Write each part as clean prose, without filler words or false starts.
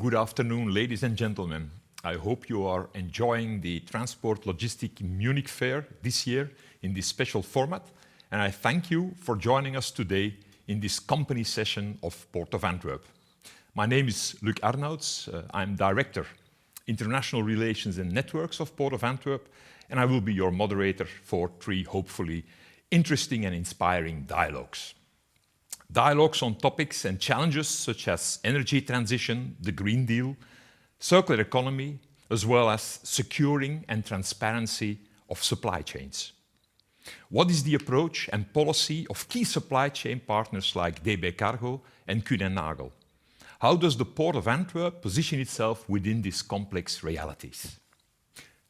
Good afternoon, ladies and gentlemen. I hope you are enjoying the Transport Logistic Munich Fair this year in this special format, and I thank you for joining us today in this company session of Port of Antwerp. My name is Luc Arnouds. I'm Director, International Relations and Networks of Port of Antwerp, and I will be your moderator for 3 hopefully interesting and inspiring dialogues. Dialogues on topics and challenges such as energy transition, the Green Deal, circular economy, as well as securing and transparency of supply chains. What is the approach and policy of key supply chain partners like DB Cargo and Kuehne + Nagel? How does the Port of Antwerp position itself within these complex realities?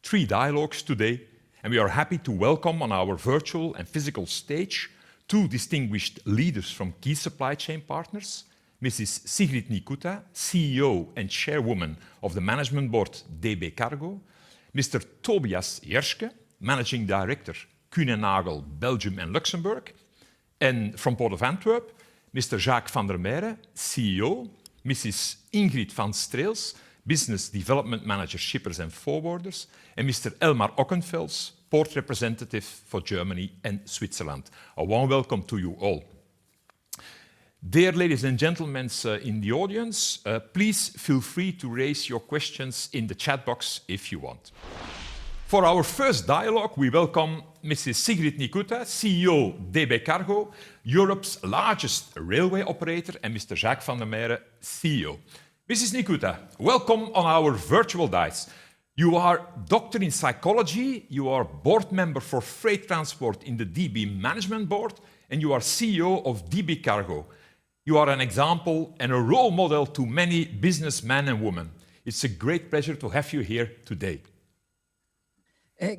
3 dialogues today, and we are happy to welcome on our virtual and physical stage 2 distinguished leaders from key supply chain partners, Mrs. Sigrid Nikuta, CEO and Chairwoman of the Management Board DB Cargo, Mr. Tobias Jerschke, Managing Director, Kuehne + Nagel, Belgium and Luxembourg, and from Port of Antwerp, Mr. Jacques van der Meijere, CEO, Mrs. Ingrid van Streels, Business Development Manager, Shippers and Forwarders, and Mr. Elmar Ockenfels, Port Representative for Germany and Switzerland. A warm welcome to you all. Dear ladies and gentlemen in the audience, please feel free to raise your questions in the chat box if you want. For our first dialogue, we welcome Mrs. Sigrid Nikuta, CEO DB Cargo, Europe's largest railway operator, and Mr. Jacques van der Meijere, CEO. Mrs. Nikuta, welcome on our virtual dais. You are doctor in psychology, you are board member for freight transport in the DB Management Board, and you are CEO of DB Cargo. You are an example and a role model to many businessmen and women. It's a great pleasure to have you here today.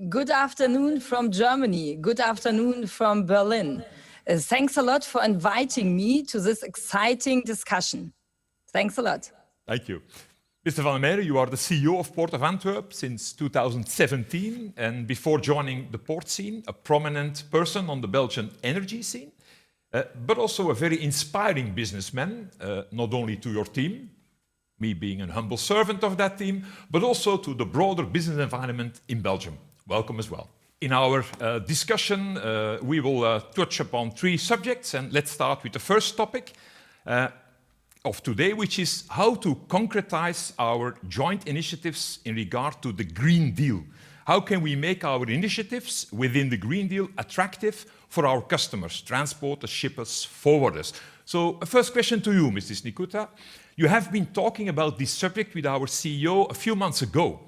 Good afternoon from Germany. Good afternoon from Berlin. Thanks a lot for inviting me to this exciting discussion. Thanks a lot. Thank you. Mr. van der Meijere, you are the CEO of Port of Antwerp since 2017, and before joining the port scene, a prominent person on the Belgian energy scene, but also a very inspiring businessman, not only to your team, me being a humble servant of that team, but also to the broader business environment in Belgium. Welcome as well. In our discussion, we will touch upon 3 subjects, and let's start with the first topic of today, which is how to concretize our joint initiatives in regard to the Green Deal. How can we make our initiatives within the Green Deal attractive for our customers, transporters, shippers, forwarders? So, a first question to you, Mrs. Nikuta. You have been talking about this subject with our CEO a few months ago.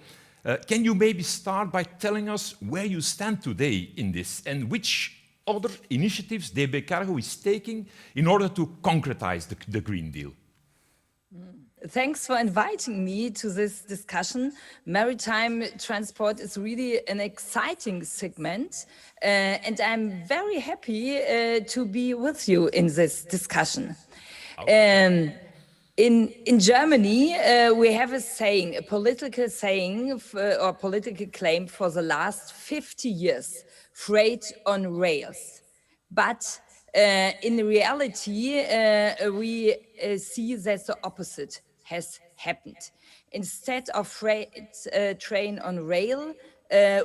Can you maybe start by telling us where you stand today in this and which other initiatives DB Cargo is taking in order to concretize the Green Deal? Thanks for inviting me to this discussion. Maritime transport is really an exciting segment, and I'm very happy to be with you in this discussion. In Germany, we have a saying, a political saying or political claim for the last 50 years, freight on rails. But in reality, we see that the opposite has happened. Instead of freight train on rail,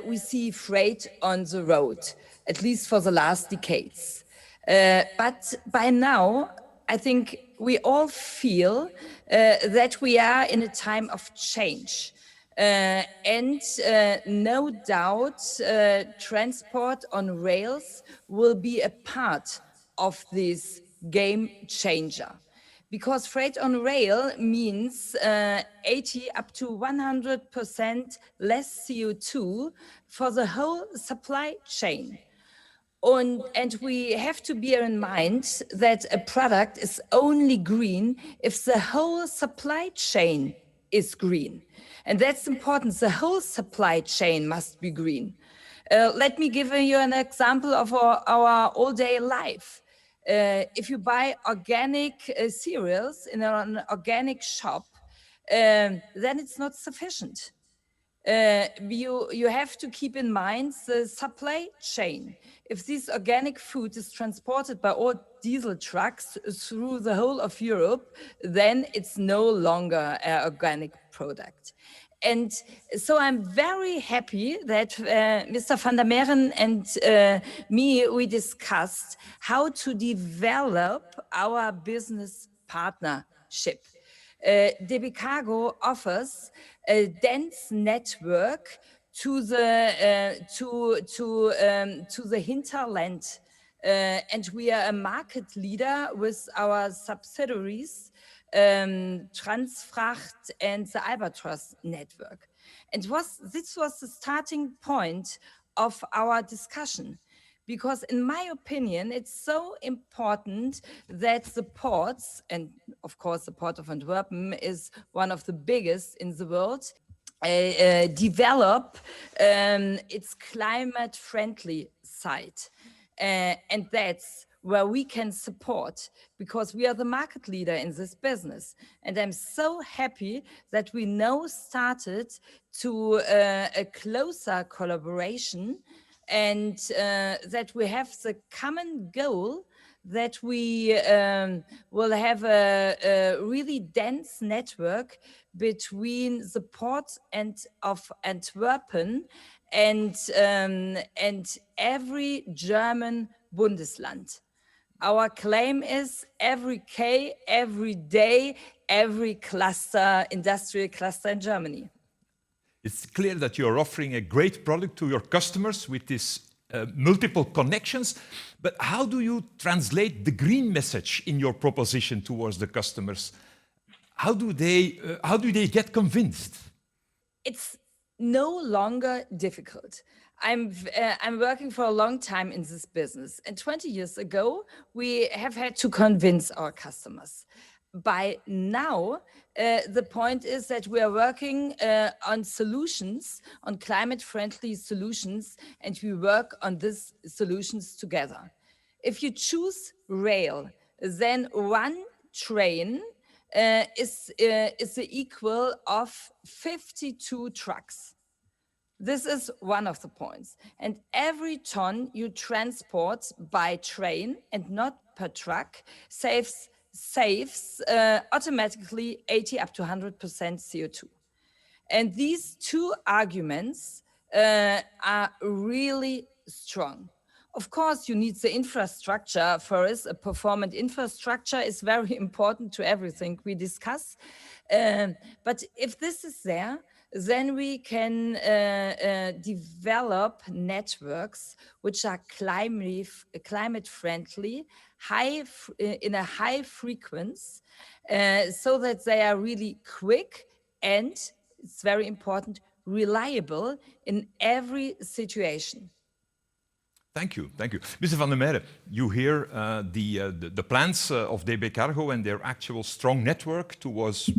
we see freight on the road, at least for the last decades. But by now, I think we all feel that we are in a time of change. And no doubt, transport on rails will be a part of this game changer. Because freight on rail means 80 up to 100% less CO2 for the whole supply chain. And we have to bear in mind that a product is only green if the whole supply chain is green. And that's important. The whole supply chain must be green. Let me give you an example of our all-day life. If you buy organic cereals in an organic shop, then it's not sufficient. You have to keep in mind the supply chain. If this organic food is transported by diesel trucks through the whole of Europe, then it's no longer an organic product. And so I'm very happy that Mr. van der Meeren and me, we discussed how to develop our business partnership. DB Cargo offers a dense network to the hinterland, and we are a market leader with our subsidiaries, Transfracht and the Albatros network. And this was the starting point of our discussion. Because in my opinion, it's so important that the ports, and of course the port of Antwerp is one of the biggest in the world, develop its climate-friendly side. And that's where we can support, because we are the market leader in this business. And I'm so happy that we now started to a closer collaboration, and that we have the common goal that we will have a really dense network between the port of Antwerpen and every German Bundesland. Our claim is every K, every day, every cluster, industrial cluster in Germany. It's clear that you're offering a great product to your customers with these multiple connections, but how do you translate the green message in your proposition towards the customers? How do they get convinced? It's no longer difficult. I'm working for a long time in this business, and 20 years ago, we have had to convince our customers. By now, the point is that we are working on solutions, on climate-friendly solutions, and we work on these solutions together. If you choose rail, then one train is the equal of 52 trucks. This is one of the points. And every ton you transport by train and not per truck saves automatically 80 up to 100% CO2. And these two arguments are really strong. Of course, you need the infrastructure for us. A performant infrastructure is very important to everything we discuss. But if this is there, then we can develop networks which are climate friendly, in a high frequency, so that they are really quick and, it's very important, reliable in every situation. Thank you. Mr. van der Meeren, you hear the plans of DB Cargo and their actual strong network towards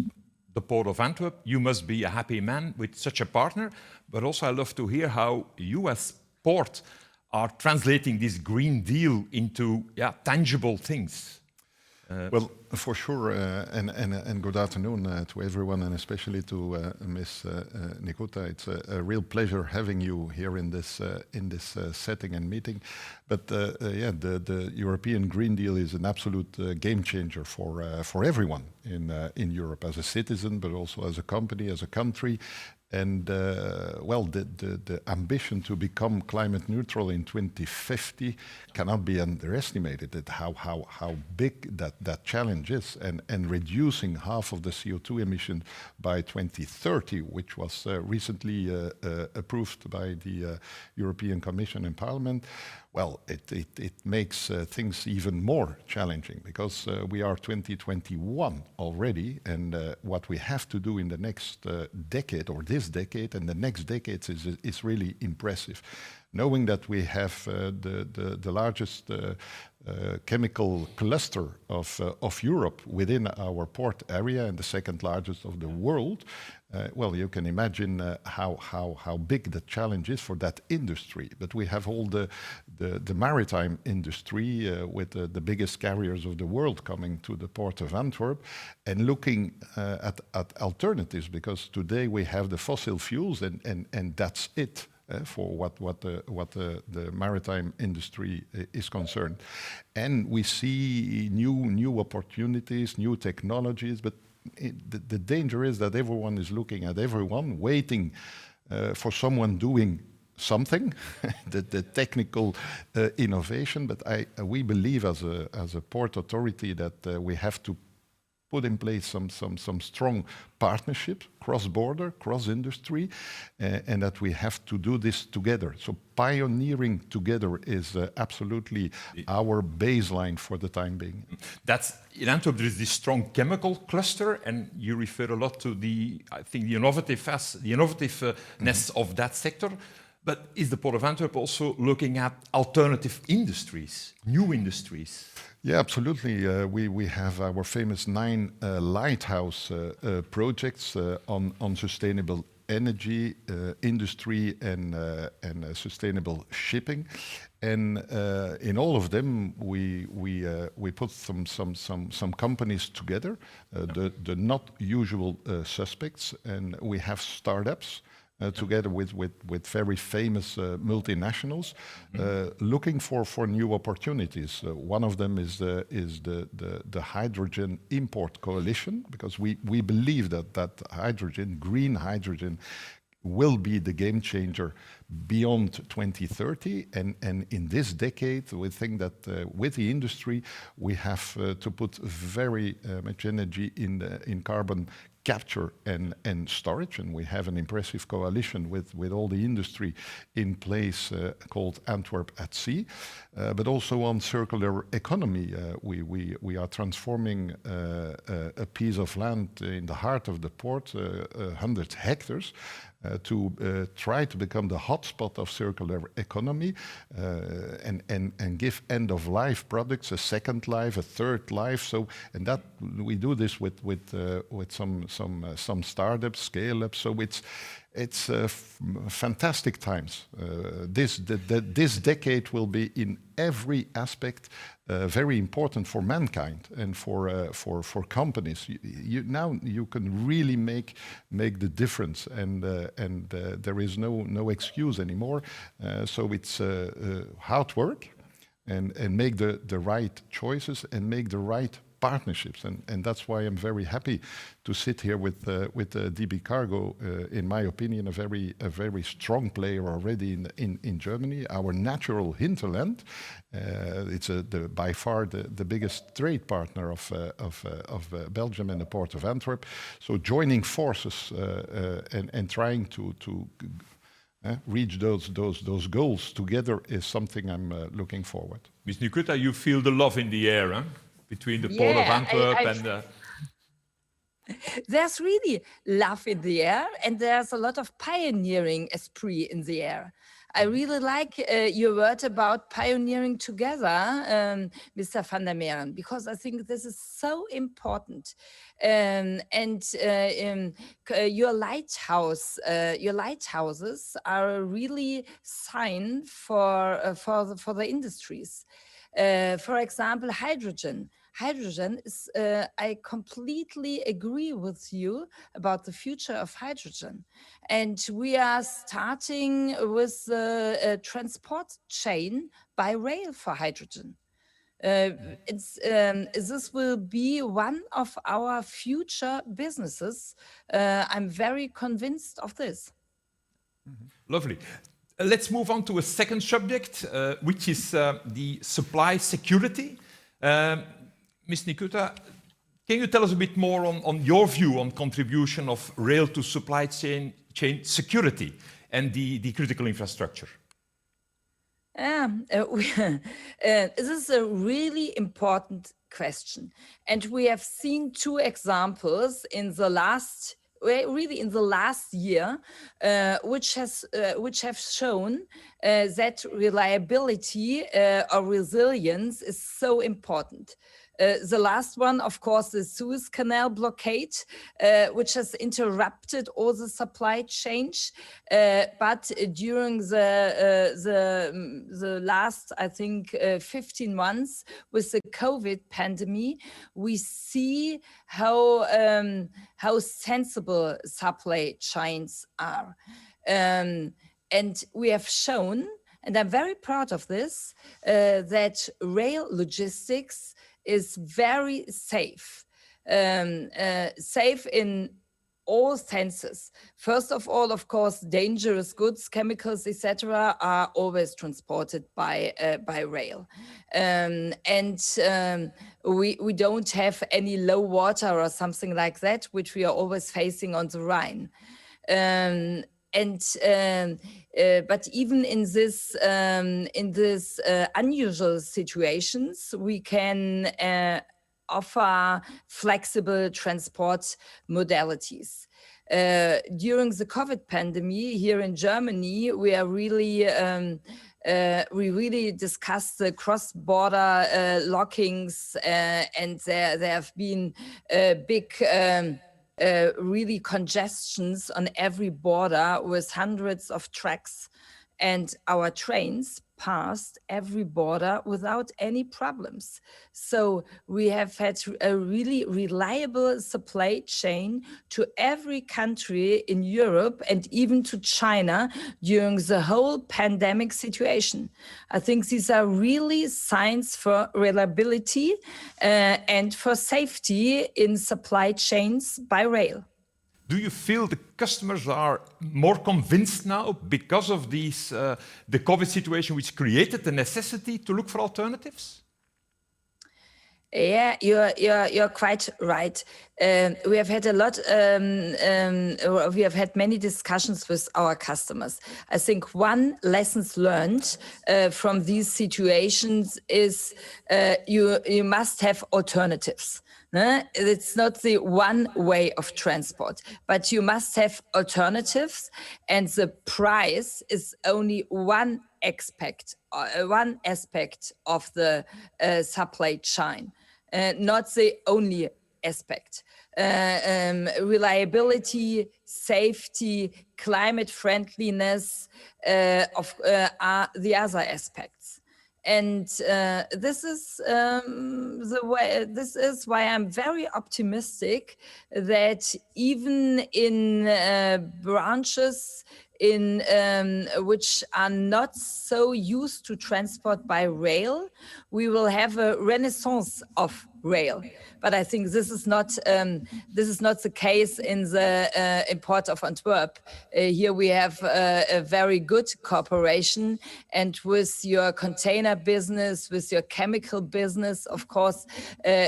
the port of Antwerp. You must be a happy man with such a partner, but also I love to hear how you as port are translating this Green Deal into tangible things. Well, for sure, and good afternoon to everyone, and especially to Ms. Nikota. It's a real pleasure having you here in this setting and meeting. But the European Green Deal is an absolute game changer for everyone in Europe, as a citizen, but also as a company, as a country. And the ambition to become climate neutral in 2050 cannot be underestimated. At how big that challenge is, and reducing half of the CO2 emission by 2030, which was recently approved by the European Commission and Parliament. Well, it makes things even more challenging, because we are 2021 already, and what we have to do in the next decade, or this decade and the next decades, is really impressive. Knowing that we have the largest chemical cluster of Europe within our port area, and the second largest of the world, you can imagine how big the challenge is for that industry. But we have all the maritime industry with the biggest carriers of the world coming to the port of Antwerp, and looking at alternatives, because today we have the fossil fuels, and that's it. for the maritime industry is concerned. And we see new opportunities, new technologies, but the danger is that everyone is looking at everyone, waiting for someone doing something, the technical innovation. But we believe as a port authority that we have to put in place some strong partnerships, cross-border, cross-industry, and that we have to do this together. So pioneering together is absolutely our baseline for the time being. That's in Antwerp. There is this strong chemical cluster, and you refer a lot to the innovativeness of that sector. But is the Port of Antwerp also looking at alternative industries, new industries? Yeah, absolutely. We have our famous 9 lighthouse projects on sustainable energy, industry, and sustainable shipping. And in all of them, we put some companies together, the not usual suspects, and we have startups. Together with very famous multinationals, looking for new opportunities. One of them is the Hydrogen Import Coalition, because we believe that hydrogen, green hydrogen, will be the game changer beyond 2030. And in this decade, we think that with the industry, we have to put very much energy in carbon capture and storage, and we have an impressive coalition with all the industry in place called Antwerp at Sea, but also on circular economy. We are transforming a piece of land in the heart of the port, 100 hectares, to try to become the hotspot of circular economy and give end-of-life products a second life, a third life. So, and that we do this with some startups, scale-ups. So it's fantastic times. This decade will be in every aspect very important for mankind and for companies. Now you can really make the difference, and there is no excuse anymore. So it's hard work and make the right choices and make the right partnerships, and that's why I'm very happy to sit here with DB Cargo. In my opinion, a very strong player already in Germany. Our natural hinterland. It's by far the biggest trade partner of Belgium and the Port of Antwerp. So joining forces and trying to reach those goals together is something I'm looking forward. Ms. Nikita, you feel the love in the air, huh? Between the Port of Antwerp and... There's really love in the air, and there's a lot of pioneering esprit in the air. I really like your word about pioneering together, Mr. van der Meeren, because I think this is so important. Your lighthouses are a really sign for the industries. For example, hydrogen. Hydrogen is, I completely agree with you about the future of hydrogen. And we are starting with the transport chain by rail for hydrogen. This will be one of our future businesses. I'm very convinced of this. Lovely. Let's move on to a second subject, which is the supply security. Ms. Nikita, can you tell us a bit more on your view on contribution of rail to supply chain security and the critical infrastructure? This is a really important question. And we have seen 2 examples in the last year, which have shown that reliability or resilience is so important. The last one, of course, the Suez Canal blockade, which has interrupted all the supply chains. But during the last, I think, 15 months with the COVID pandemic, we see how sensible supply chains are. And And we have shown, and I'm very proud of this, that rail logistics is very safe. Safe in all senses. First of all, of course, dangerous goods, chemicals, etc., are always transported by rail, we don't have any low water or something like that, which we are always facing on the Rhine. But even in this unusual situations, we can offer flexible transport modalities. During the COVID pandemic here in Germany, we really discussed the cross-border lockings, and there have been big really congestions on every border with hundreds of trucks, and our trains passed every border without any problems. So we have had a really reliable supply chain to every country in Europe and even to China during the whole pandemic situation. I think these are really signs for reliability and for safety in supply chains by rail. Do you feel the customers are more convinced now because of these, the COVID situation, which created the necessity to look for alternatives? Yeah, you're quite right. We have had we have had many discussions with our customers. I think one lessons learned from these situations is you must have alternatives. It's not the one way of transport, but you must have alternatives, and the price is only one aspect of the supply chain, not the only aspect. Reliability, safety, climate friendliness are the other aspects. And this is why I'm very optimistic that even in branches which are not so used to transport by rail, we will have a renaissance of rail. But I think this is not the case in the port of Antwerp. Here we have a very good cooperation, and with your container business, with your chemical business, of course,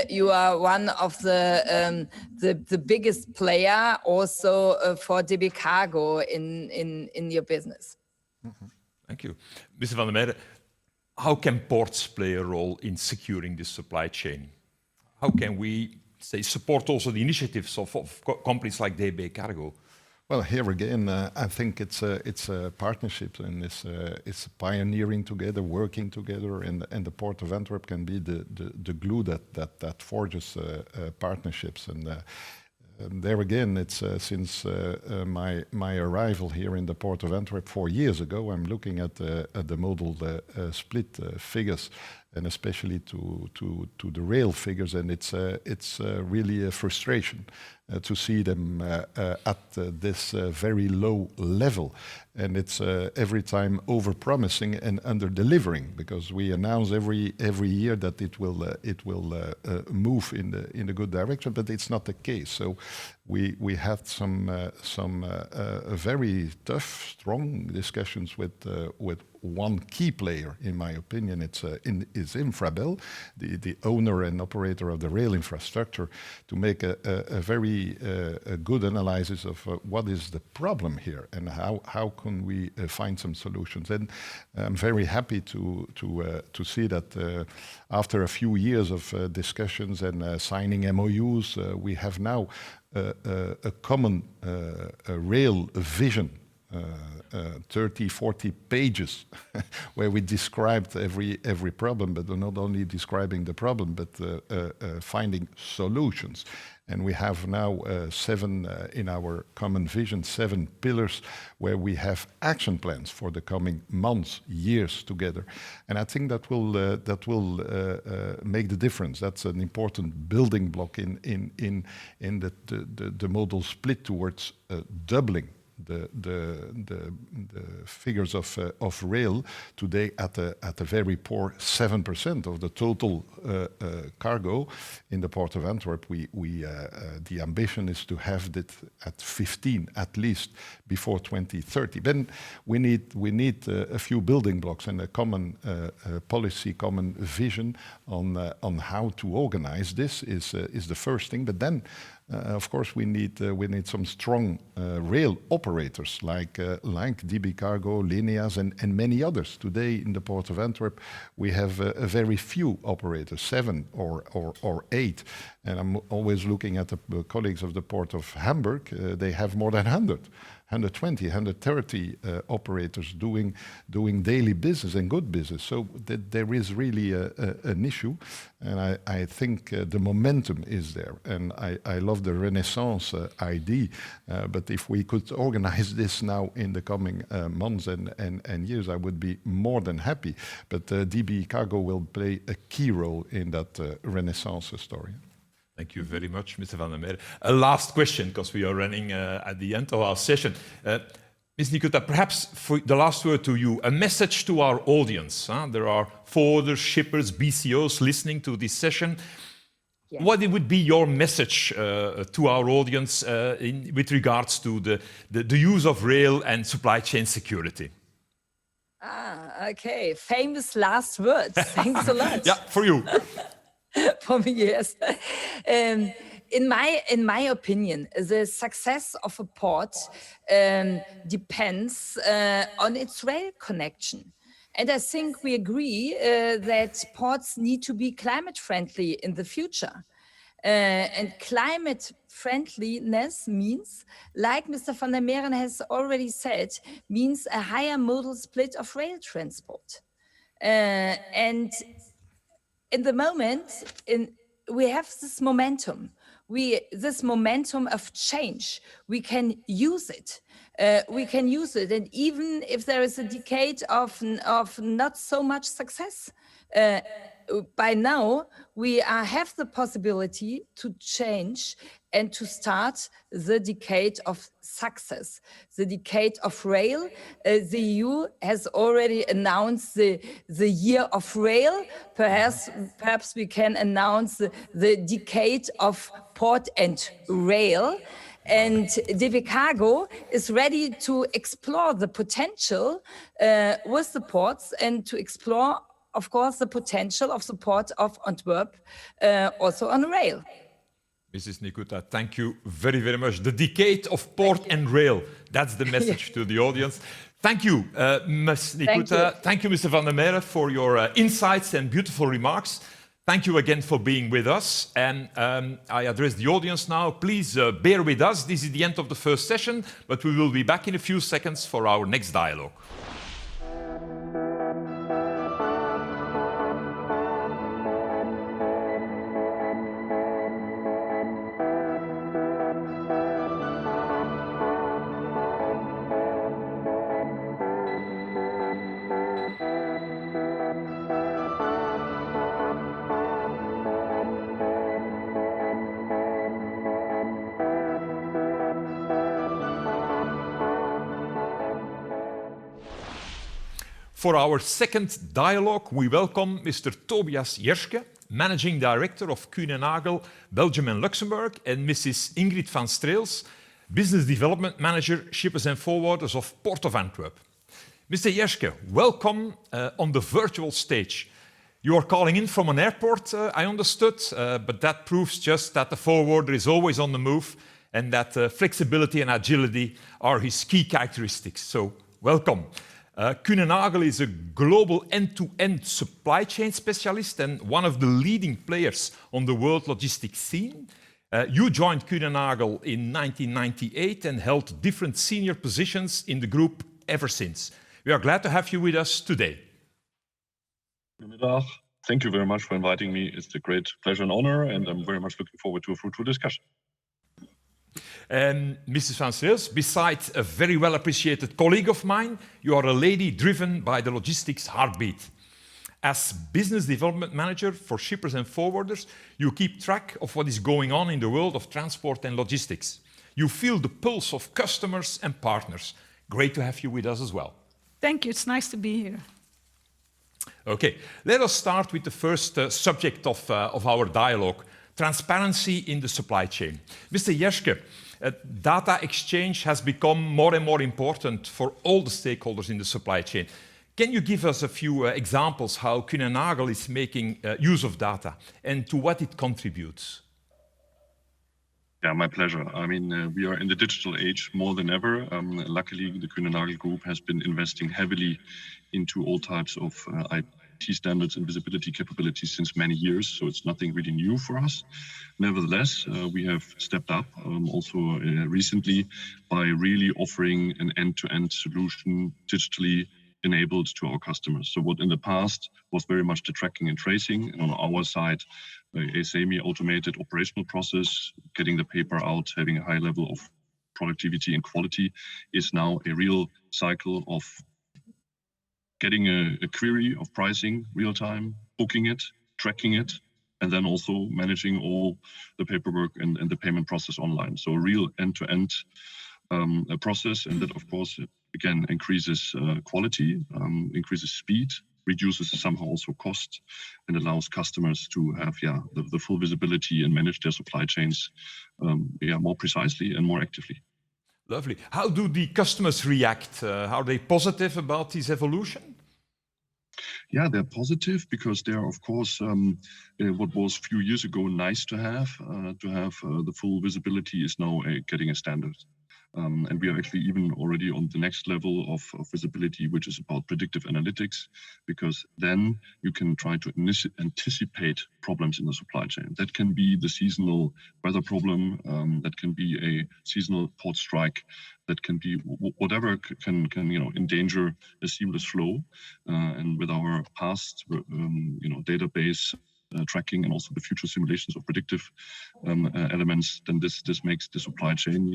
you are one of the biggest player also for DB Cargo in your business. Mm-hmm. Thank you, Mr. van der Meijden. How can ports play a role in securing this supply chain? How can we support also the initiatives of companies like DB Cargo? Well, here again, I think it's a partnership, and it's pioneering together, working together, and the Port of Antwerp can be the glue that forges partnerships. And there again, it's since my arrival here in the Port of Antwerp 4 years ago, I'm looking at the modal split figures, and especially to the rail figures, and it's really a frustration to see them at this very low level, and it's every time over-promising and under-delivering, because we announce every year that it will move in the good direction, but it's not the case. So we had some very tough, strong discussions with one key player, in my opinion. Is Infrabel, the owner and operator of the rail infrastructure, to make a very good analysis of what is the problem here and how can we find some solutions. And I'm very happy to see that after a few years of discussions and signing MOUs, we have now a common rail vision, 30, 40 pages where we described every problem, but not only describing the problem, but finding solutions. And we have now 7 in our common vision, 7 pillars where we have action plans for the coming months, years together. And I think that will make the difference. That's an important building block in the modal split towards doubling figures of rail today at a very poor 7% of the total cargo in the port of Antwerp. The ambition is to have that at 15 at least before 2030. Then we need a few building blocks and a common policy, common vision on how to organize this is the first thing. But then, of course, we need some strong rail operators like DB Cargo, Lineas, and many others. Today in the port of Antwerp, we have a very few operators, 7 or 8. And I'm always looking at the colleagues of the port of Hamburg. They have more than 100. 120, 130 operators doing daily business and good business. So there is really an issue, and I think the momentum is there. And I love the Renaissance idea, but if we could organize this now in the coming months and years, I would be more than happy. But DB Cargo will play a key role in that Renaissance story. Thank you very much, Mr. Van der Meer. A last question, because we are running at the end of our session. Ms. Nikota, perhaps for the last word to you, a message to our audience. There are forwarders, shippers, BCOs listening to this session. Yes. What would be your message to our audience with regards to the use of rail and supply chain security? Okay. Famous last words. Thanks a lot. Yeah, for you. For me, yes. In my opinion, the success of a port depends on its rail connection. And I think we agree that ports need to be climate friendly in the future. And climate friendliness means, like Mr. Van der Meer has already said, means a higher modal split of rail transport. And in the moment, we have this momentum. This momentum of change. We can use it. And even if there is a decade of not so much success, by now we have the possibility to change and to start the decade of success, the decade of rail. The EU has already announced the year of rail. Perhaps we can announce the decade of port and rail. And DB Cargo is ready to explore the potential with the ports and to explore, of course, the potential of the port of Antwerp also on rail. Mrs. Nikota, thank you very, very much. The decade of port and rail, that's the message to the audience. Thank you, Ms. Nikota. Thank you, Mr. Van der Meer, for your insights and beautiful remarks. Thank you again for being with us. And I address the audience now. Please bear with us. This is the end of the first session, but we will be back in a few seconds for our next dialogue. For our second dialogue, we welcome Mr. Tobias Jerske, Managing Director of Kuehne + Nagel, Belgium and Luxembourg, and Mrs. Ingrid van Streels, Business Development Manager, Shippers and Forwarders of Port of Antwerp. Mr. Jerske, welcome on the virtual stage. You are calling in from an airport, I understood, but that proves just that the forwarder is always on the move and that flexibility and agility are his key characteristics. So, welcome. Kuehne + Nagel is a global end-to-end supply chain specialist and one of the leading players on the world logistics scene. You joined Kuehne + Nagel in 1998 and held different senior positions in the group ever since. We are glad to have you with us today. Goedemiddag. Thank you very much for inviting me. It's a great pleasure and honor, and I'm very much looking forward to a fruitful discussion. Mrs. van Streels, besides a very well-appreciated colleague of mine, you are a lady driven by the logistics heartbeat. As Business Development Manager for Shippers and Forwarders, you keep track of what is going on in the world of transport and logistics. You feel the pulse of customers and partners. Great to have you with us as well. Thank you. It's nice to be here. Okay, let us start with the first subject of our dialogue, transparency in the supply chain. Mr. Jerske, data exchange has become more and more important for all the stakeholders in the supply chain. Can you give us a few examples how Kuehne+Nagel is making use of data and to what it contributes? Yeah, my pleasure. I mean, we are in the digital age more than ever. Luckily, the Kuehne+Nagel Group has been investing heavily into all types of IT standards and visibility capabilities since many years, so it's nothing really new for us. Nevertheless, we have stepped up also recently by really offering an end-to-end solution digitally enabled to our customers. So what in the past was very much the tracking and tracing, and on our side, a semi-automated operational process, getting the paper out, having a high level of productivity and quality, is now a real cycle of getting a query of pricing real time, booking it, tracking it, and then also managing all the paperwork and the payment process online. So a real end-to-end process, and that of course again increases quality, increases speed, reduces somehow also cost, and allows customers to have the full visibility and manage their supply chains more precisely and more actively. Lovely. How do the customers react? Are they positive about this evolution? Yeah, they're positive because they're, of course, what was a few years ago nice to have the full visibility is now getting a standard. And we are actually even already on the next level of visibility, which is about predictive analytics, because then you can try to anticipate problems in the supply chain. That can be the seasonal weather problem, that can be a seasonal port strike, that can be whatever can endanger a seamless flow. And with our past database tracking and also the future simulations of predictive elements, then this makes the supply chain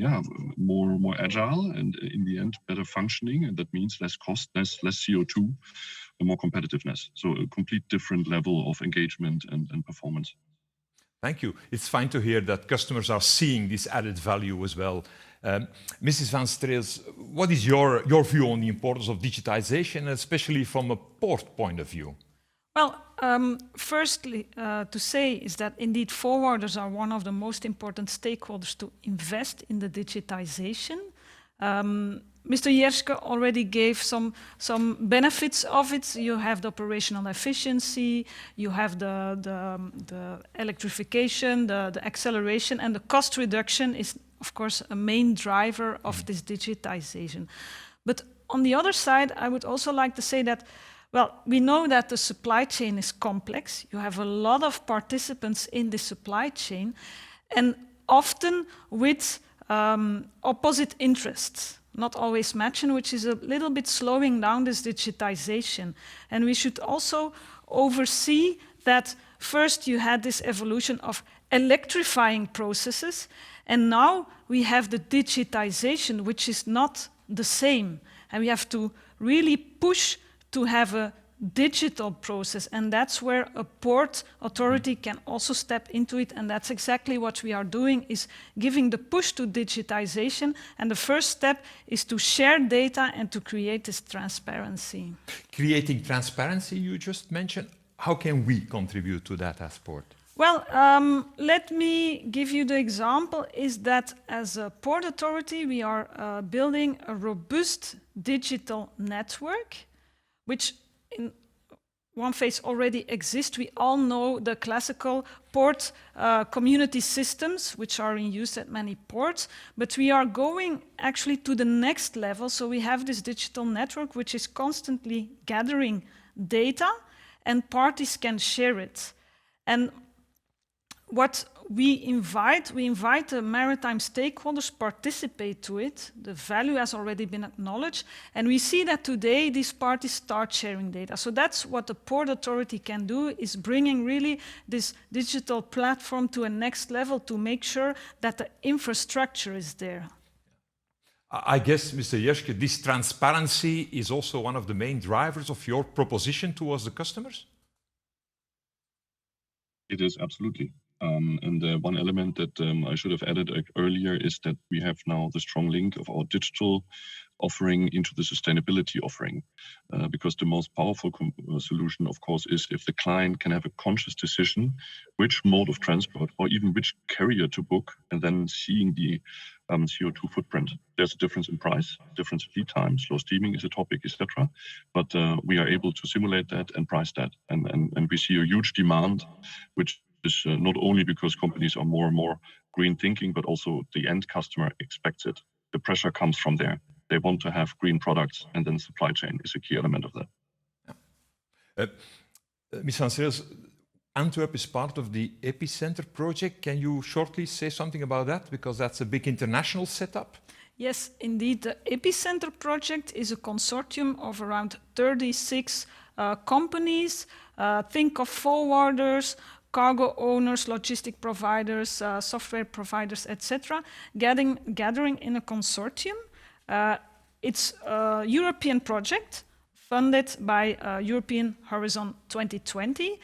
more agile and in the end better functioning, and that means less cost, less CO2, and more competitiveness. So a complete different level of engagement and performance. Thank you. It's fine to hear that customers are seeing this added value as well. Mrs. Van Streels, what is your view on the importance of digitization, especially from a port point of view? Well, firstly, to say is that indeed forwarders are one of the most important stakeholders to invest in the digitization. Mr. Jerske already gave some benefits of it. You have the operational efficiency, you have the electrification, the acceleration, and the cost reduction is, of course, a main driver of this digitization. But on the other side, I would also like to say that, well, we know that the supply chain is complex. You have a lot of participants in the supply chain, and often with opposite interests, not always matching, which is a little bit slowing down this digitization. And we should also oversee that first you had this evolution of electrifying processes, and now we have the digitization, which is not the same. And we have to really push to have a digital process, and that's where a port authority can also step into it, and that's exactly what we are doing, is giving the push to digitization, and the first step is to share data and to create this transparency. Creating transparency, you just mentioned. How can we contribute to that as port? Well, let me give you the example, is that as a port authority, we are building a robust digital network, which in one phase already exists. We all know the classical port community systems, which are in use at many ports, but we are going actually to the next level. So we have this digital network, which is constantly gathering data, and parties can share it. And what we invite the maritime stakeholders participate to it. The value has already been acknowledged, and we see that today these parties start sharing data. So that's what the Port Authority can do, is bringing really this digital platform to a next level to make sure that the infrastructure is there. I guess, Mr. Jerske, this transparency is also one of the main drivers of your proposition towards the customers? It is, absolutely. And one element that I should have added earlier is that we have now the strong link of our digital offering into the sustainability offering, because the most powerful solution, of course, is if the client can have a conscious decision which mode of transport or even which carrier to book, and then seeing the CO2 footprint. There's a difference in price, difference in lead time, slow steaming is a topic, etc. But we are able to simulate that and price that, and we see a huge demand, which is not only because companies are more and more green thinking, but also the end customer expects it. The pressure comes from there. They want to have green products, and then supply chain is a key element of that. Mr. Anselius, Antwerp is part of the Epicenter project. Can you shortly say something about that? Because that's a big international setup. Yes, indeed. The Epicenter project is a consortium of around 36 companies. Think of forwarders, cargo owners, logistic providers, software providers, etc., gathering in a consortium. It's a European project funded by European Horizon 2020.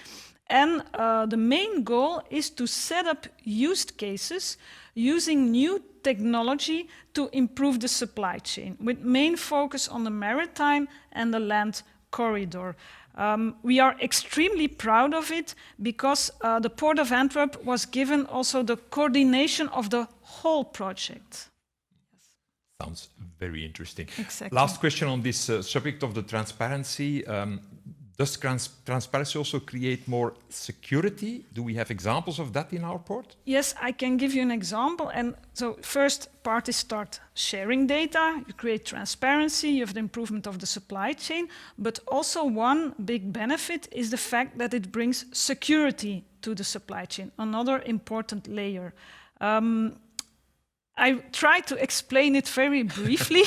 And the main goal is to set up use cases using new technology to improve the supply chain, with main focus on the maritime and the land corridor. We are extremely proud of it because the Port of Antwerp was given also the coordination of the whole project. Sounds very interesting. Exactly. Last question on this subject of the transparency. Does transparency also create more security? Do we have examples of that in our port? Yes, I can give you an example. And so first, parties start sharing data, you create transparency, you have the improvement of the supply chain, but also one big benefit is the fact that it brings security to the supply chain, another important layer. I try to explain it very briefly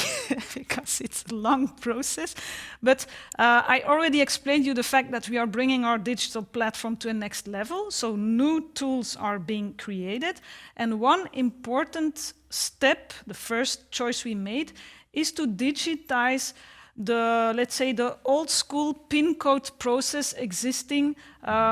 because it's a long process, but I already explained you the fact that we are bringing our digital platform to a next level, so new tools are being created, and one important step, the first choice we made, is to digitize the, let's say, the old school PIN code process existing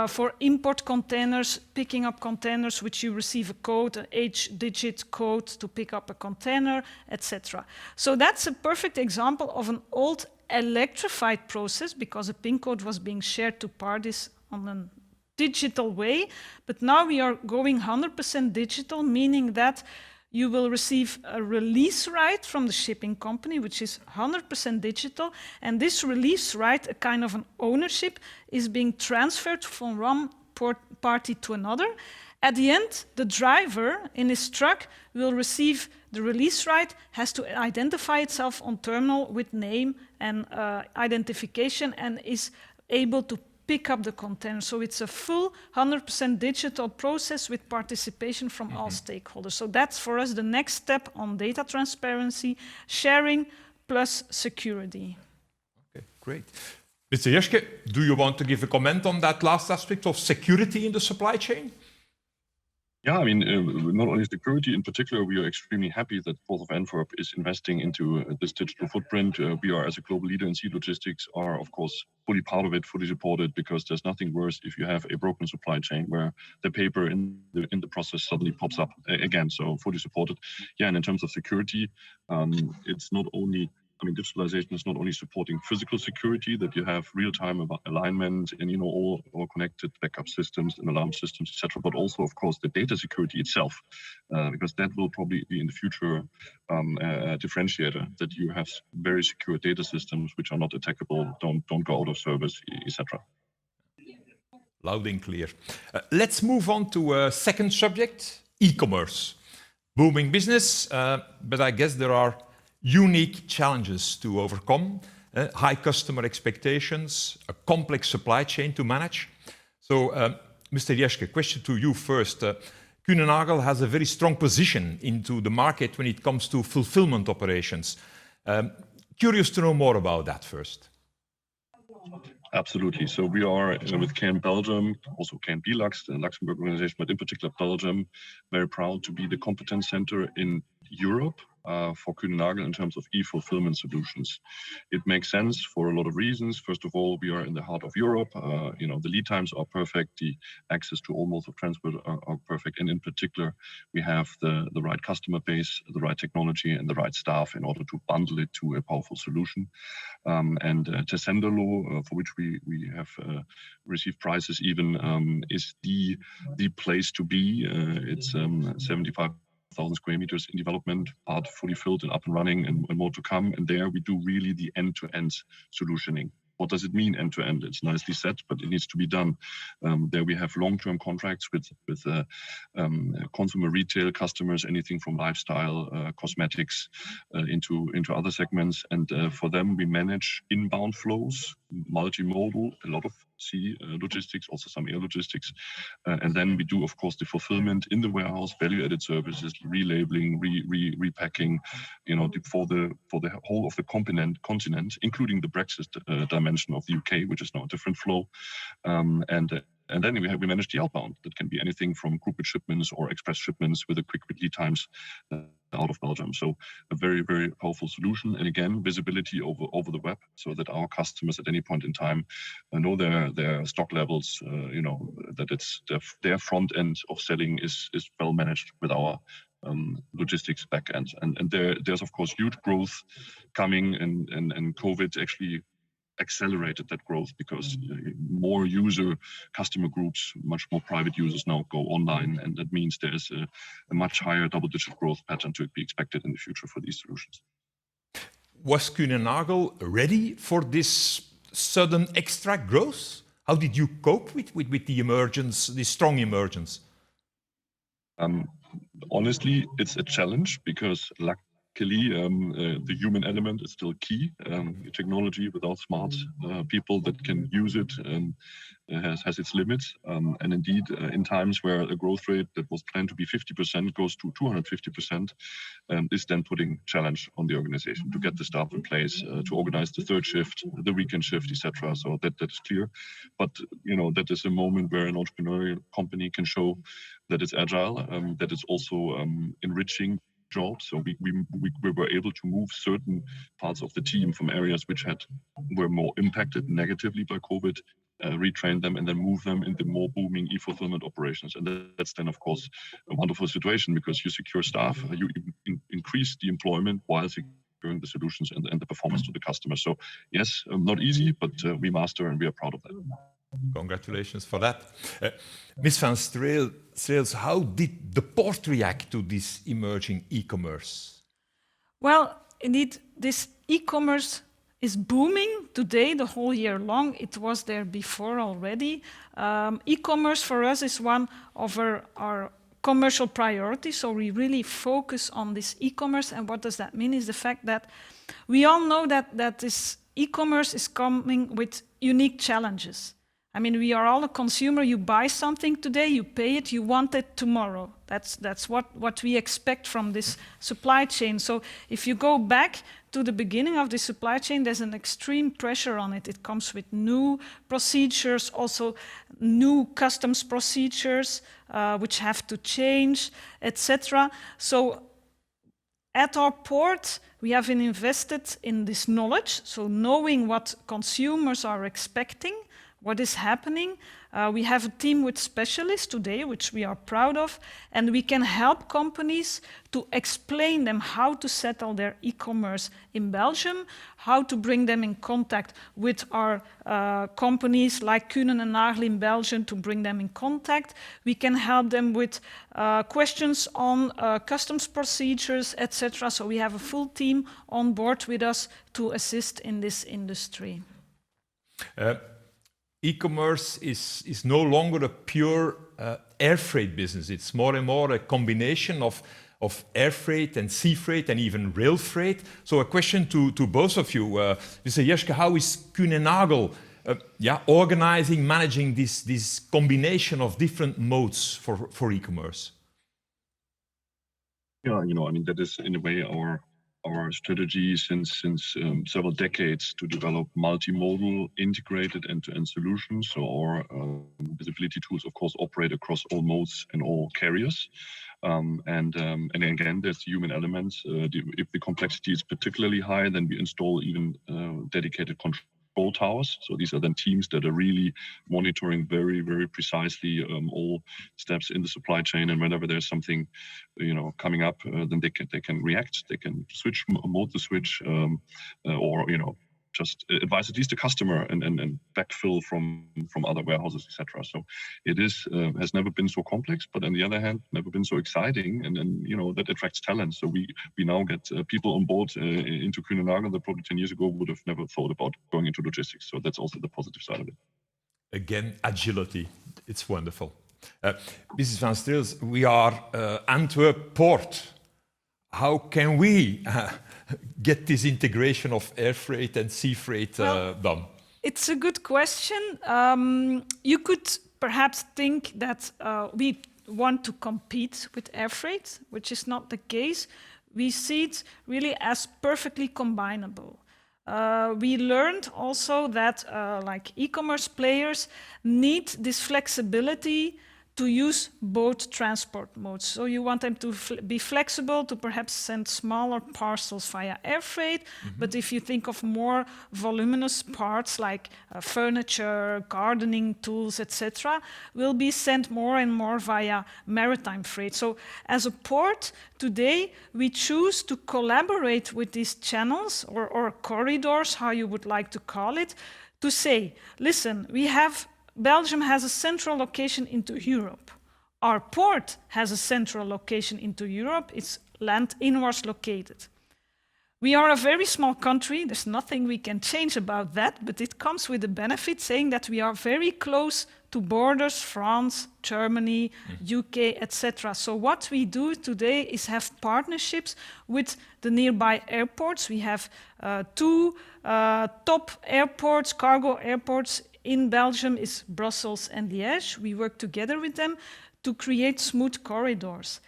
for import containers, picking up containers, which you receive a code, an 8-digit code to pick up a container, etc. So that's a perfect example of an old electrified process because a PIN code was being shared to parties on a digital way. But now we are going 100% digital, meaning that you will receive a release right from the shipping company, which is 100% digital. And this release right, a kind of an ownership, is being transferred from one party to another. At the end, the driver in his truck will receive the release right, has to identify itself on terminal with name and identification, and is able to pick up the container. So it's a full 100% digital process with participation from all stakeholders. So that's for us the next step on data transparency, sharing plus security. Okay, great. Mr. Jerske, do you want to give a comment on that last aspect of security in the supply chain? Yeah, I mean, not only security, in particular, we are extremely happy that Port of Antwerp is investing into this digital footprint. We are, as a global leader in sea logistics, are, of course, fully part of it, fully supported, because there's nothing worse if you have a broken supply chain where the paper in the process suddenly pops up again. So fully supported. Yeah, and in terms of security, it's not only, I mean, digitalization is not only supporting physical security, that you have real-time alignment and, you know, all connected backup systems and alarm systems, etc., but also, of course, the data security itself, because that will probably be in the future a differentiator, that you have very secure data systems which are not attackable, don't go out of service, etc. Loud and clear. Let's move on to a second subject, e-commerce. Booming business, but I guess there are unique challenges to overcome, high customer expectations, a complex supply chain to manage. So, Mr. Jerske, question to you first. Kuehne+Nagel has a very strong position into the market when it comes to fulfillment operations. Curious to know more about that first. Absolutely. So we are with KN Belgium, also KN Belux, the Luxembourg organization, but in particular Belgium, very proud to be the competence center in Europe for Kuehne+Nagel in terms of e-fulfillment solutions. It makes sense for a lot of reasons. First of all, we are in the heart of Europe. The lead times are perfect. The access to all modes of transport are perfect. And in particular, we have the right customer base, the right technology, and the right staff in order to bundle it to a powerful solution. And Tessenderlo, for which we have received prizes even, is the place to be. It's 75,000 square meters in development, part fully filled and up and running, and more to come. And there we do really the end-to-end solutioning. What does it mean end-to-end? It's nicely said, but it needs to be done. There we have long-term contracts with consumer retail customers, anything from lifestyle, cosmetics, into other segments. And for them, we manage inbound flows, multimodal, a lot of sea logistics, also some air logistics. And then we do, of course, the fulfillment in the warehouse, value-added services, relabeling, repacking, for the whole of the continent, including the Brexit dimension of the UK, which is now a different flow. And then we manage the outbound. That can be anything from groupage shipments or express shipments with a quick lead times out of Belgium. So a very, very powerful solution. And again, visibility over the web, so that our customers at any point in time know their stock levels, that it's their front end of selling is well managed with our logistics back end. And there's of course huge growth coming, and COVID actually accelerated that growth because more customer groups, much more private users now go online, and that means there's a much higher double-digit growth pattern to be expected in the future for these solutions. Was Kuehne+Nagel ready for this sudden extra growth? How did you cope with the emergence, the strong emergence? Honestly, it's a challenge because the human element is still key. Technology without smart people that can use it has its limits. And indeed, in times where a growth rate that was planned to be 50% goes to 250%, is then putting challenge on the organization to get the staff in place, to organize the third shift, the weekend shift, etc. So that is clear. But that is a moment where an entrepreneurial company can show that it's agile, that it's also enriching jobs. So we were able to move certain parts of the team from areas which were more impacted negatively by COVID, retrain them, and then move them into more booming e-fulfillment operations. And that's then, of course, a wonderful situation because you secure staff, you increase the employment while securing the solutions and the performance to the customer. So yes, not easy, but we master and we are proud of that. Congratulations for that. Ms. van Streels, how did the port react to this emerging e-commerce? Well, indeed, this e-commerce is booming today, the whole year long. It was there before already. E-commerce for us is one of our commercial priorities, so we really focus on this e-commerce. And what does that mean is the fact that we all know that this e-commerce is coming with unique challenges. I mean, we are all a consumer. You buy something today, you pay it, you want it tomorrow. That's what we expect from this supply chain. So if you go back to the beginning of the supply chain, there's an extreme pressure on it. It comes with new procedures, also new customs procedures, which have to change, etc. So at our port, we have invested in this knowledge, so knowing what consumers are expecting, what is happening. We have a team with specialists today, which we are proud of, and we can help companies to explain them how to settle their e-commerce in Belgium, how to bring them in contact with our companies like Kuehne+Nagel in Belgium to bring them in contact. We can help them with questions on customs procedures, etc. So we have a full team on board with us to assist in this industry. E-commerce is no longer a pure air freight business. It's more and more a combination of air freight and sea freight and even rail freight. So a question to both of you. Mr. Jerske, how is Kuehne+Nagel organizing, managing this combination of different modes for e-commerce? Yeah, I mean, that is in a way our strategy since several decades to develop multimodal integrated end-to-end solutions. So our visibility tools, of course, operate across all modes and all carriers. And again, there's the human element. If the complexity is particularly high, then we install even dedicated control towers. So these are then teams that are really monitoring very, very precisely all steps in the supply chain. And whenever there's something, coming up, then they can react. They can switch, mode the switch, or just advise at least the customer and backfill from other warehouses, etc. So it has never been so complex, but on the other hand, never been so exciting, and that attracts talent. So we now get people on board into Kühne+Nagel that probably 10 years ago would have never thought about going into logistics. So that's also the positive side of it. Again, agility. It's wonderful. Mrs. van Strils, we are Antwerp Port. How can we get this integration of air freight and sea freight done? It's a good question. You could perhaps think that we want to compete with air freight, which is not the case. We see it really as perfectly combinable. We learned also that like e-commerce players need this flexibility to use both transport modes. So you want them to be flexible to perhaps send smaller parcels via air freight, but if you think of more voluminous parts like furniture, gardening tools, etc., will be sent more and more via maritime freight. So as a port, today we choose to collaborate with these channels or corridors, how you would like to call it, to say, listen, Belgium has a central location into Europe. Our port has a central location into Europe. It's land inwards located. We are a very small country. There's nothing we can change about that, but it comes with the benefit saying that we are very close to borders, France, Germany, UK, etc. So what we do today is have partnerships with the nearby airports. We have two top airports, cargo airports in Belgium is Brussels and Liège. We work together with them to create smooth corridors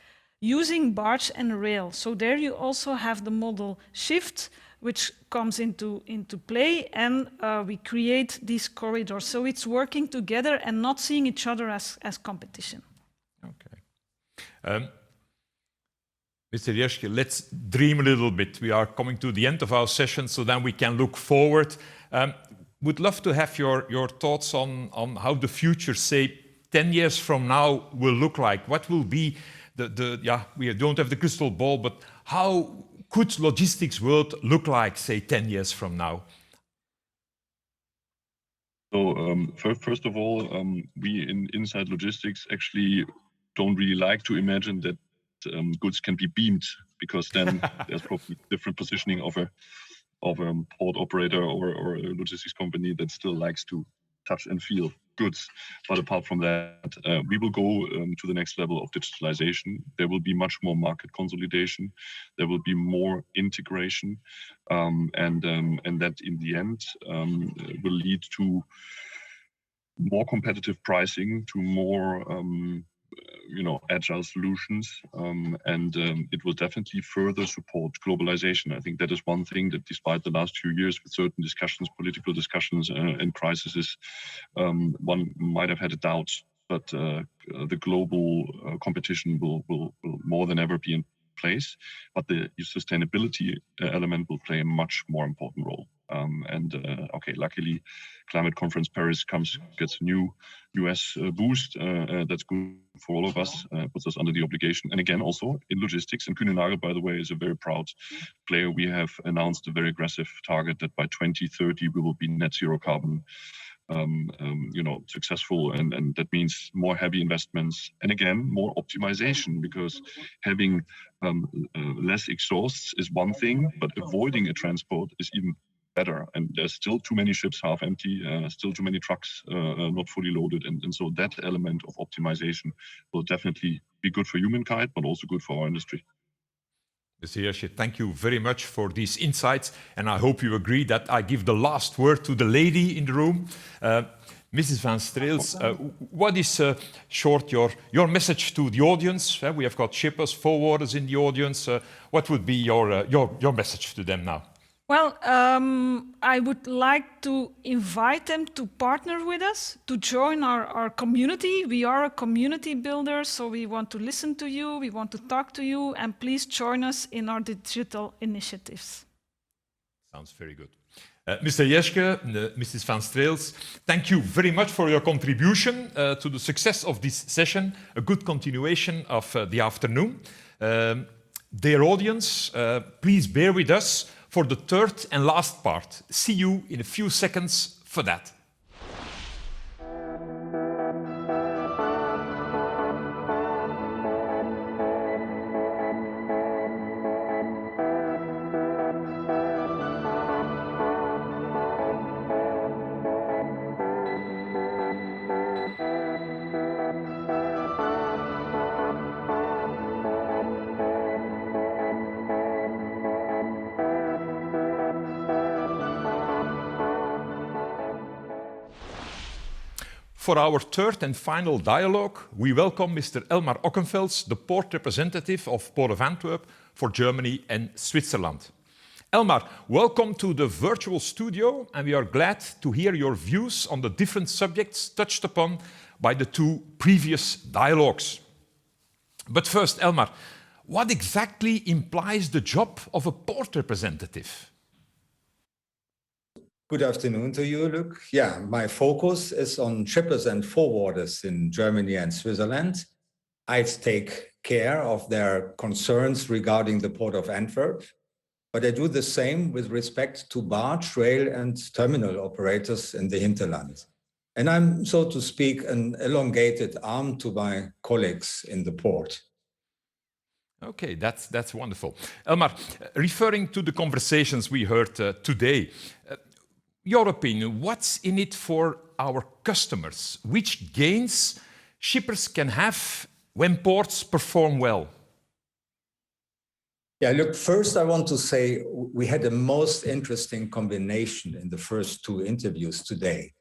using barge and rail. So there you also have the model shift, which comes into play, and we create these corridors. So it's working together and not seeing each other as competition. Okay. Mr. Jerschke, let's dream a little bit. We are coming to the end of our session, so then we can look forward. Would love to have your thoughts on how the future, say, 10 years from now will look like. What will be we don't have the crystal ball, but how could logistics world look like, say, 10 years from now? So first of all, we inside logistics actually don't really like to imagine that goods can be beamed, because then there's probably different positioning of a port operator or a logistics company that still likes to touch and feel goods. But apart from that, we will go to the next level of digitalization. There will be much more market consolidation. There will be more integration, and that in the end will lead to more competitive pricing, to more agile solutions, and it will definitely further support globalization. I think that is one thing that, despite the last few years with certain discussions, political discussions and crises, one might have had a doubt, but the global competition will more than ever be in place, but the sustainability element will play a much more important role. Luckily, Climate Conference Paris gets a new US boost. That's good for all of us, puts us under the obligation. And again, also in logistics, and Kühne+Nagel, by the way, is a very proud player. We have announced a very aggressive target that by 2030 we will be net zero carbon successful, and that means more heavy investments, and again, more optimization, because having less exhausts is one thing, but avoiding a transport is even better. And there's still too many ships half empty, still too many trucks not fully loaded, and so that element of optimization will definitely be good for humankind, but also good for our industry. Mr. Jerschke, thank you very much for these insights, and I hope you agree that I give the last word to the lady in the room. Mrs. van Strils, what is short your message to the audience? We have got shippers, forwarders in the audience. What would be your message to them now? Well, I would like to invite them to partner with us, to join our community. We are a community builder, so we want to listen to you, we want to talk to you, and please join us in our digital initiatives. Sounds very good. Mr. Jeske, Mrs. Van Streels, thank you very much for your contribution to the success of this session, a good continuation of the afternoon. Dear audience, please bear with us for the third and last part. See you in a few seconds for that. For our third and final dialogue, we welcome Mr. Elmar Ockenfels, the port representative of Port of Antwerp for Germany and Switzerland. Elmar, welcome to the virtual studio, and we are glad to hear your views on the different subjects touched upon by the two previous dialogues. But first, Elmar, what exactly implies the job of a port representative? Good afternoon to you, Luc. Yeah, my focus is on shippers and forwarders in Germany and Switzerland. I take care of their concerns regarding the Port of Antwerp, but I do the same with respect to barge, rail, and terminal operators in the hinterland. And I'm, so to speak, an elongated arm to my colleagues in the port. Okay, that's wonderful. Elmar, referring to the conversations we heard today, your opinion, what's in it for our customers? Which gains shippers can have when ports perform well? Yeah, look, first I want to say we had a most interesting combination in the first two interviews today.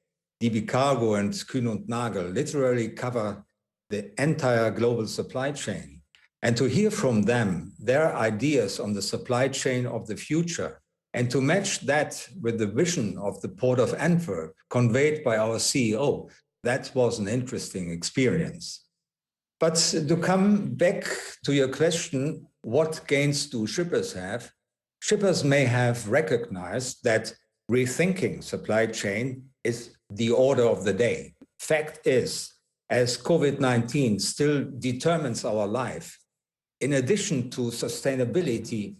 DB Cargo and Kühn + Nagel literally cover the entire global supply chain. And to hear from them their ideas on the supply chain of the future, and to match that with the vision of the Port of Antwerp conveyed by our CEO, that was an interesting experience. But to come back to your question, what gains do shippers have? Shippers may have recognized that rethinking supply chain is the order of the day. Fact is, as COVID-19 still determines our life, in addition to sustainability,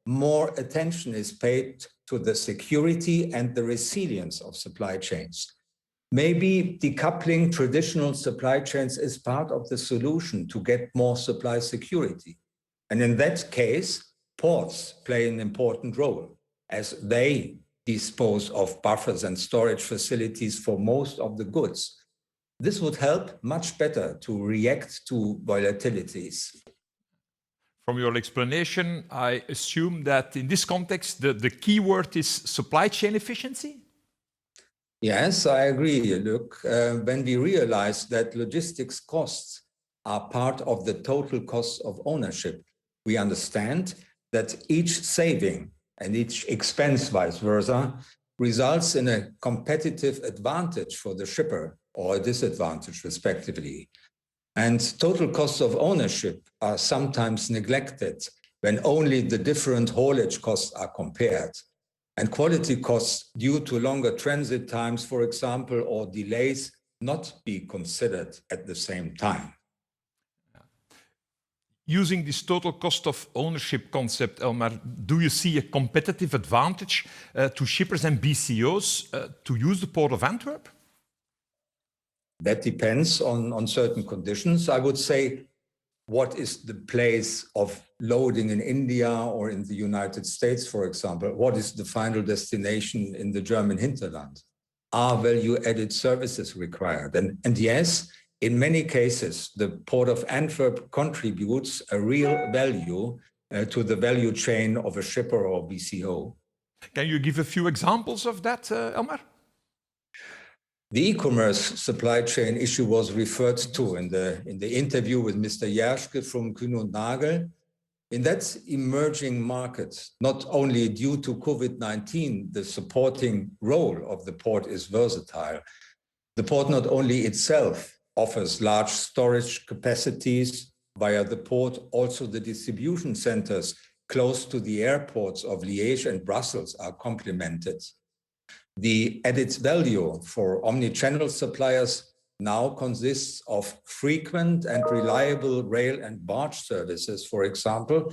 more attention is paid to the security and the resilience of supply chains. Maybe decoupling traditional supply chains is part of the solution to get more supply security. And in that case, ports play an important role as they dispose of buffers and storage facilities for most of the goods. This would help much better to react to volatilities. From your explanation, I assume that in this context, the key word is supply chain efficiency? Yes, I agree. Look, when we realize that logistics costs are part of the total cost of ownership, we understand that each saving and each expense, vice versa, results in a competitive advantage for the shipper or a disadvantage, respectively. And total costs of ownership are sometimes neglected when only the different haulage costs are compared. And quality costs due to longer transit times, for example, or delays not be considered at the same time. Using this total cost of ownership concept, Elmar, do you see a competitive advantage to shippers and BCOs to use the Port of Antwerp? That depends on certain conditions. I would say, what is the place of loading in India or in the United States, for example? What is the final destination in the German hinterland? Are value-added services required? And yes, in many cases, the Port of Antwerp contributes a real value to the value chain of a shipper or BCO. Can you give a few examples of that, Elmar? The e-commerce supply chain issue was referred to in the interview with Mr. Jerske from Kühn + Nagel. In that emerging market, not only due to COVID-19, the supporting role of the port is versatile. The port not only itself offers large storage capacities via the port, also the distribution centers close to the airports of Liège and Brussels are complemented. The added value for omni-channel suppliers now consists of frequent and reliable rail and barge services, for example,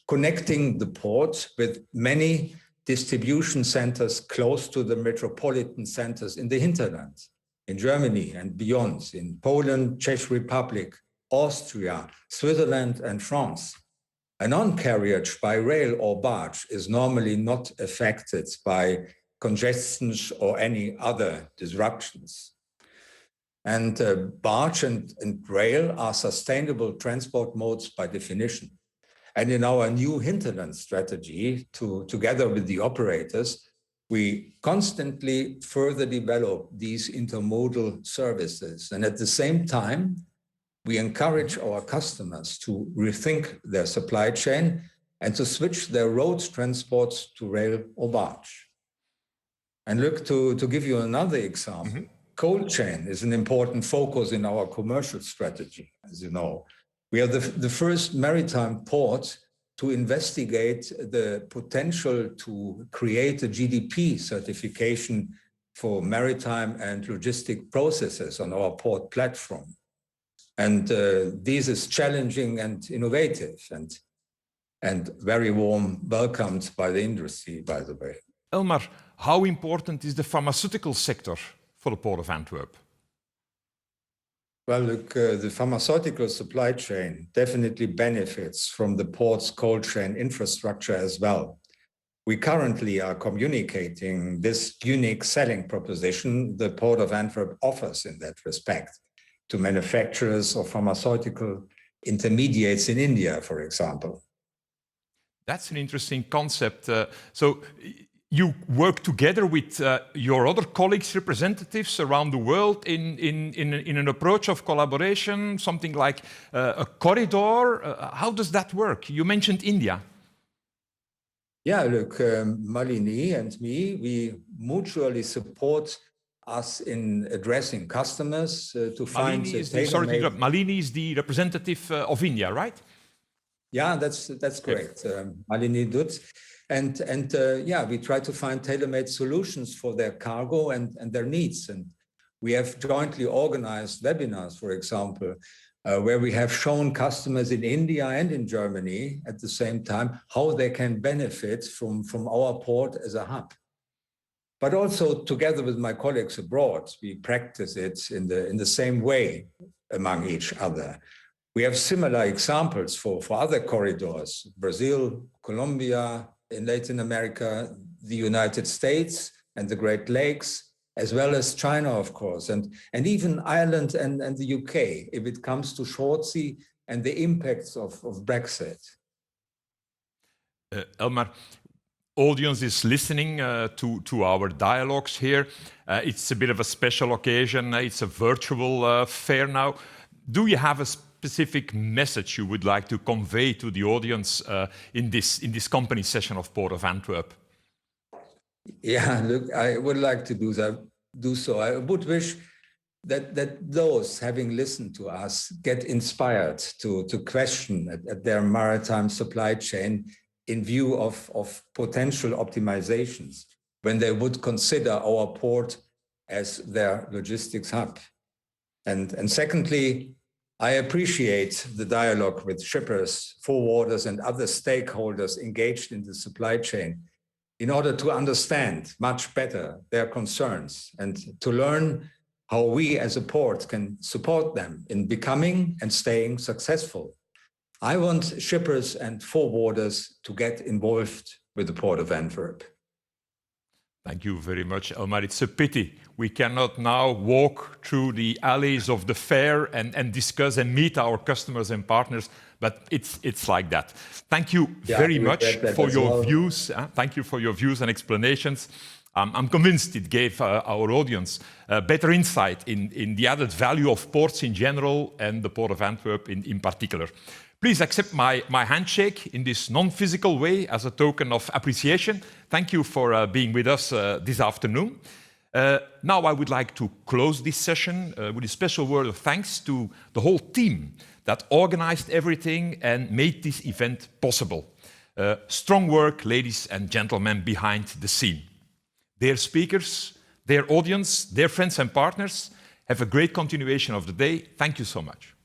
connecting the port with many distribution centers close to the metropolitan centers in the hinterland, in Germany and beyond, in Poland, Czech Republic, Austria, Switzerland, and France. A non-carriage by rail or barge is normally not affected by congestions or any other disruptions. And barge and rail are sustainable transport modes by definition. And in our new hinterland strategy, together with the operators, we constantly further develop these intermodal services. And at the same time, we encourage our customers to rethink their supply chain and to switch their road transports to rail or barge. And look, to give you another example, cold chain is an important focus in our commercial strategy, as you know. We are the first maritime port to investigate the potential to create a GDP certification for maritime and logistic processes on our port platform. And this is challenging and innovative and very warm welcomed by the industry, by the way. Elmar, how important is the pharmaceutical sector for the Port of Antwerp? Well, look, the pharmaceutical supply chain definitely benefits from the port's cold chain infrastructure as well. We currently are communicating this unique selling proposition the Port of Antwerp offers in that respect to manufacturers of pharmaceutical intermediates in India, for example. That's an interesting concept. So you work together with your other colleagues, representatives around the world in an approach of collaboration, something like a corridor. How does that work? You mentioned India. Yeah, look, Malini and me, we mutually support us in addressing customers to find Malini is the representative of India, right? Yeah, that's correct. Malini Dutz. And yeah, we try to find tailor-made solutions for their cargo and their needs. And we have jointly organized webinars, for example, where we have shown customers in India and in Germany at the same time how they can benefit from our port as a hub. But also together with my colleagues abroad, we practice it in the same way among each other. We have similar examples for other corridors, Brazil, Colombia, in Latin America, the United States and the Great Lakes, as well as China, of course, and even Ireland and the UK, if it comes to short sea and the impacts of Brexit. Elmar, audience is listening to our dialogues here. It's a bit of a special occasion. It's a virtual fair now. Do you have a specific message you would like to convey to the audience in this company session of Port of Antwerp? Yeah, look, I would like to do so. I would wish that those having listened to us get inspired to question at their maritime supply chain in view of potential optimizations when they would consider our port as their logistics hub. And secondly, I appreciate the dialogue with shippers, forwarders, and other stakeholders engaged in the supply chain in order to understand much better their concerns and to learn how we as a port can support them in becoming and staying successful. I want shippers and forwarders to get involved with the Port of Antwerp. Thank you very much, Elmar. It's a pity we cannot now walk through the alleys of the fair and discuss and meet our customers and partners, but it's like that. Thank you very much for your views. Thank you for your views and explanations. I'm convinced it gave our audience better insight in the added value of ports in general and the Port of Antwerp in particular. Please accept my handshake in this non-physical way as a token of appreciation. Thank you for being with us this afternoon. Now I would like to close this session with a special word of thanks to the whole team that organized everything and made this event possible. Strong work, ladies and gentlemen, behind the scene. Dear speakers, their audience, their friends and partners, have a great continuation of the day. Thank you so much.